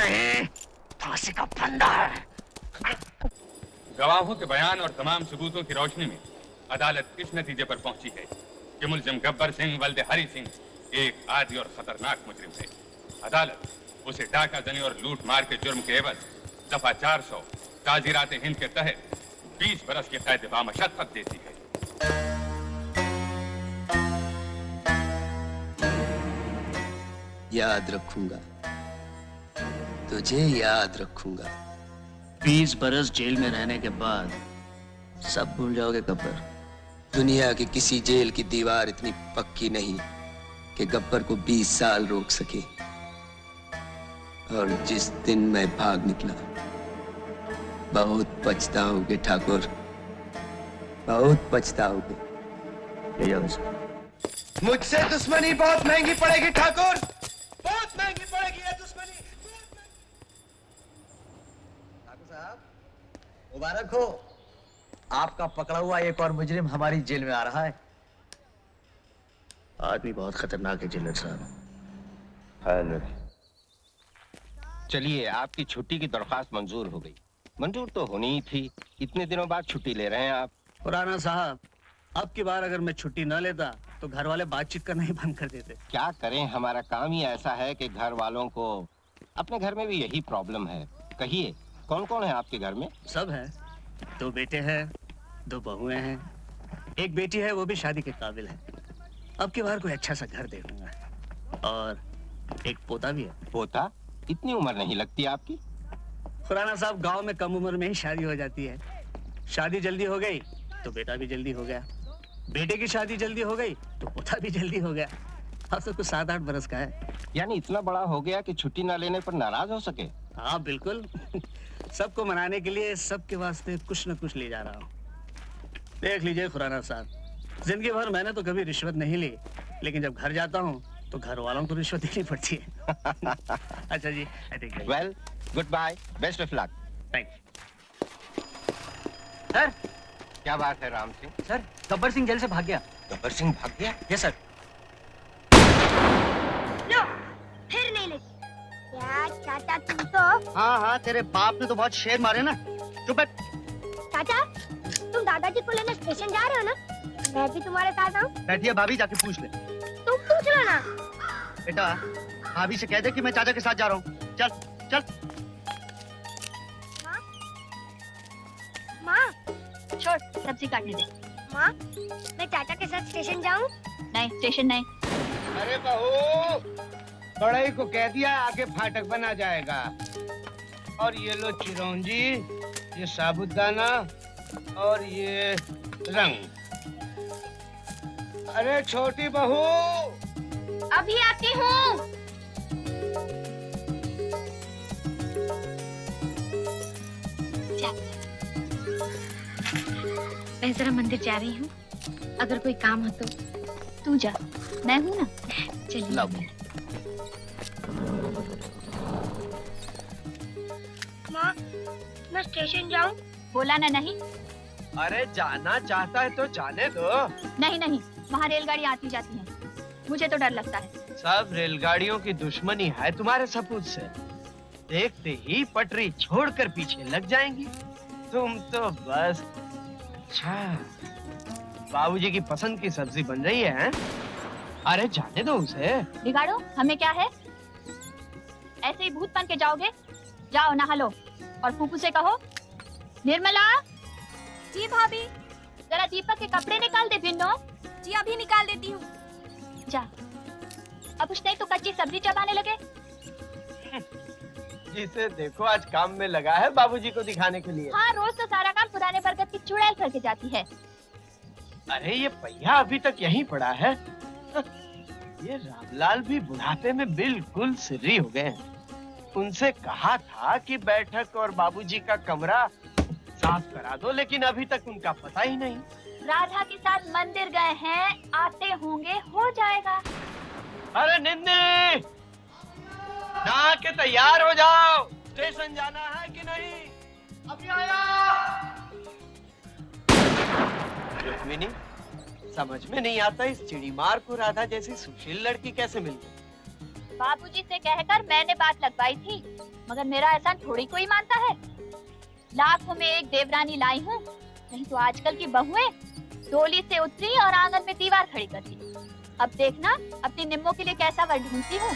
नहीं, फांसी का फंदा है। गवाहों के बयान और तमाम सबूतों की रोशनी में अदालत इस नतीजे पर पहुंची है कि मुलजिम गब्बर सिंह वल्द हरी सिंह एक आदी और खतरनाक मुजरिम है। अदालत उसे डाका जनी और लूट मार के जुर्म के एवज दफा 400 ताजीरात हिंद के तहत 20 बरस की कैद बामशक्कत देती है। याद रखूंगा, तुझे याद रखूंगा। 20 बरस जेल में रहने के बाद सब भूल जाओगे गब्बर। दुनिया की किसी जेल की दीवार इतनी पक्की नहीं कि गब्बर को 20 साल रोक सके। और जिस दिन मैं भाग निकला, बहुत पछताओगे ठाकुर, बहुत पछताओगे। ले जाओ इसे। मुझसे दुश्मनी बहुत महंगी पड़ेगी ठाकुर, बहुत महंगी पड़ेगी ये दुश्मनी। ठाकुर साहब मुबारक हो, आपका पकड़ा हुआ एक और मुजरिम हमारी जेल में आ रहा है। आदमी बहुत खतरनाक है जिलर साहब। चलिए, आपकी छुट्टी की दरख्वास्त मंजूर हो गई। मंजूर तो होनी ही थी, इतने दिनों बाद छुट्टी ले रहे हैं आप। खुराना साहब, अब की बार अगर मैं छुट्टी न लेता तो घर वाले बातचीत करना ही बंद कर देते। क्या करें, हमारा काम ही ऐसा है कि घर वालों को, अपने घर में भी यही प्रॉब्लम है। कहिए, कौन कौन है आपके घर में? सब है, 2 बेटे हैं, 2 बहुएं हैं, एक बेटी है, वो भी शादी के काबिल है। अब की बार कोई अच्छा सा घर देखूंगा। और एक पोता भी है। पोता? इतनी उम्र नहीं लगती आपकी। खुराना साहब, गांव में कम उम्र में ही शादी हो जाती है। शादी जल्दी हो गई तो बेटा भी जल्दी हो गया, बेटे की शादी जल्दी हो गई तो पोता भी जल्दी हो गया। अब तो कुछ 7-8 बरस का है। यानी इतना बड़ा हो गया कि छुट्टी ना लेने पर नाराज हो सके? हाँ बिल्कुल। सबको मनाने के लिए सबके वास्ते कुछ न कुछ ले जा रहा हूँ। देख लीजिए खुराना साहब, जिंदगी भर मैंने तो कभी रिश्वत नहीं ली, लेकिन जब घर जाता हूँ तो घर वालों को रिश्वत देनी पड़ती है। अच्छा जी, well, good bye, best of luck. Thank you. Sir, क्या बात है राम सिंह? सर गब्बर सिंह जेल से भाग गया। गब्बर सिंह भाग गया? Yes sir. लो, फिर नहीं लेती। क्या चाचा, तुम तो? हाँ हाँ, तेरे बाप ने तो बहुत शेर मारे ना। चुप बैठ। चाचा, तुम दादाजी को लेने स्टेशन जा रहे हो ना? मैं भी तुम्हारे साथ आऊँ? बैठिए भाभी, जाके पूछ ले। तुम पूछ लो ना। बेटा, भाभी से कह दे कि मैं चाचा के साथ जा रहा हूँ। चल चल। माँ, माँ, छोड़, सब्जी काटने दे। माँ, मैं चाचा के साथ स्टेशन जाऊँ? नहीं, स्टेशन नहीं। अरे बहू, बड़ई को कह दिया आगे फाटक बना जाएगा। और ये लो चिरौंजी, ये साबुदाना और ये रंग। अरे छोटी बहू, अभी आती हूँ। मैं जरा मंदिर जा रही हूँ, अगर कोई काम हो तो तू जा, मैं हूँ ना। चलिए। माँ, मैं स्टेशन जाऊँ? बोला ना नहीं। अरे जाना चाहता है तो जाने दो। नहीं नहीं, वहाँ रेलगाड़ी आती जाती है, मुझे तो डर लगता है। सब रेलगाड़ियों की दुश्मनी है तुम्हारे सपूत से। देखते ही पटरी छोड़कर पीछे लग जाएंगी। तुम तो बस। अच्छा, बाबूजी की पसंद की सब्जी बन रही है? अरे जाने दो उसे। बिगाड़ो, हमें क्या है? ऐसे ही भूत बन के जाओगे? जाओ नहा लो और फूफू से कहो, निर्मला। जी भाभी। जरा दीपक के कपड़े निकाल दे बिन्नो। जी अभी निकाल देती हूँ। जा। अब उसने तो कच्ची सब्जी चबाने लगे। जिसे देखो आज काम में लगा है बाबूजी को दिखाने के लिए। हाँ, रोज तो सारा काम पुराने बरगद की चुड़ैल करके जाती है। अरे ये पहिया अभी तक यहीं पड़ा है। ये रामलाल भी बुढ़ापे में बिल्कुल सिर्री हो गए। उनसे कहा था कि बैठक और बाबूजी का कमरा साफ करा दो, लेकिन अभी तक उनका पता ही नहीं। राधा के साथ मंदिर गए हैं, आते होंगे, हो जाएगा। अरे निन्नी, नहा के तैयार हो जाओ, स्टेशन जाना है कि नहीं? अभी आया। रुक्मिनी, समझ में नहीं आता इस चिड़ीमार को राधा जैसी सुशील लड़की कैसे मिल गई। बाबूजी से कहकर मैंने बात लगवाई थी, मगर मेरा एहसान थोड़ी कोई मानता है। लाखों में एक देवरानी लाई हूँ, नहीं तो आजकल की बहुएं डोली से उतरी और आंगन में दीवार खड़ी कर दी। अब देखना अपनी निम्मों के लिए कैसा वर ढूंढती हूँ।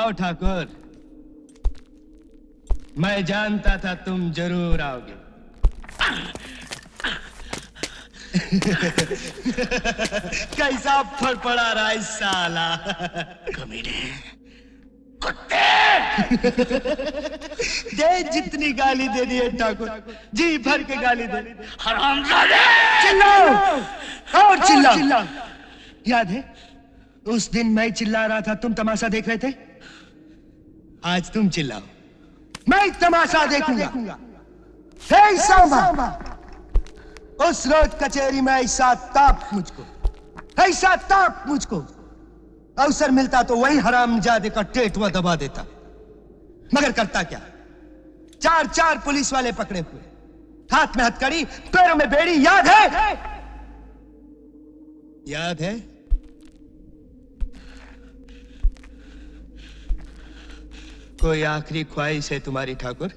आओ ठाकुर, मैं जानता था तुम जरूर आओगे। कैसा फड़फड़ा रहा है साला। कमीने, दे जितनी गाली दे दी है ठाकुर, जी भर के गाली दे। हरामजादे! चिल्लाओ और चिल्लाओ। याद है उस दिन मैं चिल्ला रहा था, तुम तमाशा देख रहे थे? आज तुम चिल्लाओ, मैं तमाशा देखूंगा। हे सांबा, उस रोज कचहरी में ऐसा ताप मुझको, अवसर मिलता तो वही हरामजादे का टेटवा दबा देता, मगर करता क्या? 4 पुलिस वाले पकड़े हुए, हाथ में हथकड़ी, पैरों में बेड़ी। याद है? याद है? कोई आखिरी ख्वाहिश है तुम्हारी ठाकुर?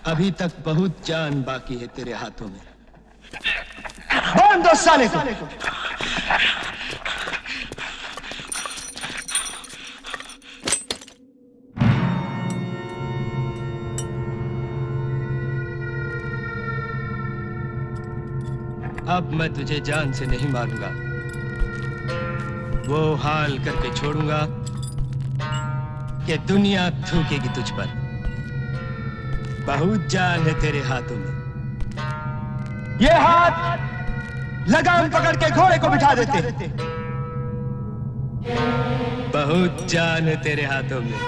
अभी तक बहुत जान बाकी है तेरे हाथों में। बांध दो साले को। अब मैं तुझे जान से नहीं मारूंगा, वो हाल करके छोड़ूंगा कि दुनिया थूकेगी तुझ पर। बहुत जान है तेरे हाथों में। ये हाथ लगाम पकड़ के घोड़े को बिठा देते। बहुत जान है तेरे हाथों में।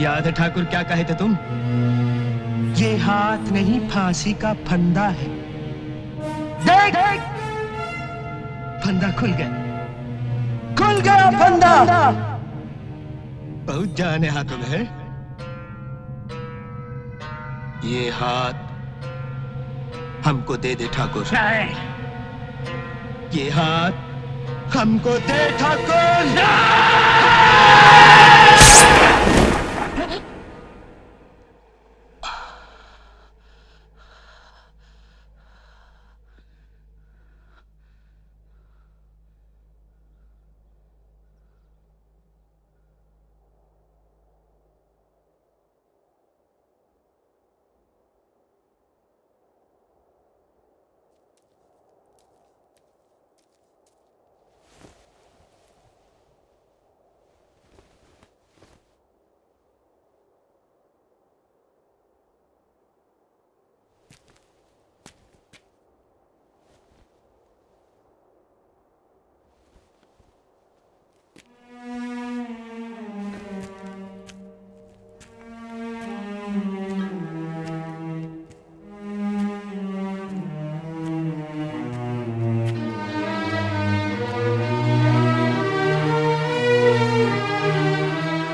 याद है ठाकुर क्या कहे थे तुम? ये हाथ नहीं, फांसी का फंदा है। देख, फंदा खुल गया फंदा। बहुत जान है हाथों में है। ये हाथ हमको दे दे ठाकुर। ये हाथ हमको दे ठाकुर।